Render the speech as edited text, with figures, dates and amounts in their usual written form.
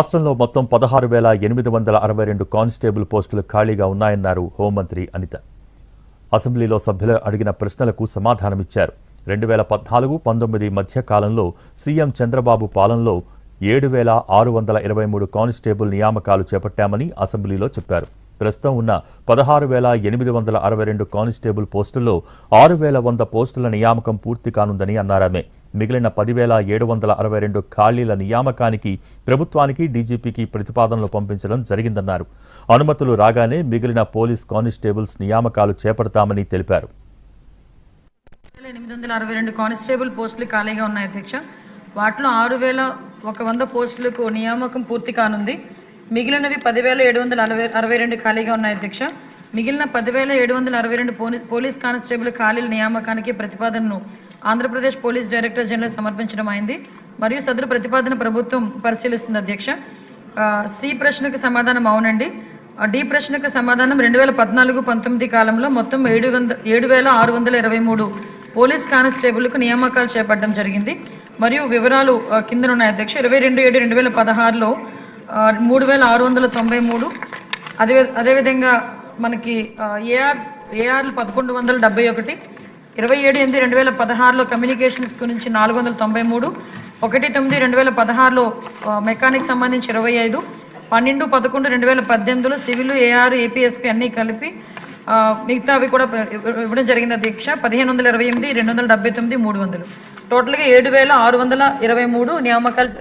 రాష్ట్రంలో మొత్తం 16,862 కానిస్టేబుల్ పోస్టులు ఖాళీగా ఉన్నాయన్నారు హోంమంత్రి అనిత. అసెంబ్లీలో సభ్యులు అడిగిన ప్రశ్నలకు సమాధానమిచ్చారు. 2014-19 మధ్య కాలంలో సీఎం చంద్రబాబు పాలనలో 7,623 కానిస్టేబుల్ నియామకాలు చేపట్టామని అసెంబ్లీలో చెప్పారు. ప్రస్తుతం ఉన్న 16,862 కానిస్టేబుల్ పోస్టుల్లో 6,100 పోస్టుల నియామకం పూర్తి కానుందని అన్నారామె. మిగిలిన 10,762 ఖాళీల నియామకానికి ప్రభుత్వానికి డీజీపీకి ప్రతిపాదనలు పంపించడం జరిగిందన్నారు. అనుమతులు రాగానే మిగిలిన పోలీస్ కానిస్టేబుల్స్ నియామకాలు చేపడతామని తెలిపారు. 862 కానిస్టేబుల్ పోస్టులు ఖాళీగా ఉన్నాయి అధ్యక్ష. వాటిలో 6,100 పోస్టులకు నియామకం పూర్తి కానుంది. మిగిలినవి 10,762 ఖాళీగా ఉన్నాయి అధ్యక్ష. మిగిలిన 10,762 పోలీస్ కానిస్టేబుల్ ఖాళీల నియామకానికి ప్రతిపాదనను ఆంధ్రప్రదేశ్ పోలీస్ డైరెక్టర్ జనరల్ సమర్పించడం అయింది మరియు సదరు ప్రతిపాదన ప్రభుత్వం పరిశీలిస్తుంది అధ్యక్ష. సి ప్రశ్నకు సమాధానం అవునండి. డి ప్రశ్నకు సమాధానం 2014-19 కాలంలో మొత్తం 7,623 పోలీస్ కానిస్టేబుల్కు నియామకాలు చేపట్టడం జరిగింది మరియు వివరాలు కింద ఉన్నాయి అధ్యక్ష. 22/7/2016లో 3,693, అదేవిధంగా మనకి ఏఆర్లు 1,171, 27/8/2016లో కమ్యూనికేషన్స్ గురించి 493, 1/9/2016లో మెకానిక్ సంబంధించి 25, 12/11/2018లో సివిల్ ఏఆర్ ఏపీఎస్పీ అన్నీ కలిపి మిగతావి కూడా ఇవ్వడం జరిగింది అధ్యక్ష. 1,528, 279, 300 టోటల్గా 7,623 నియామకాలు.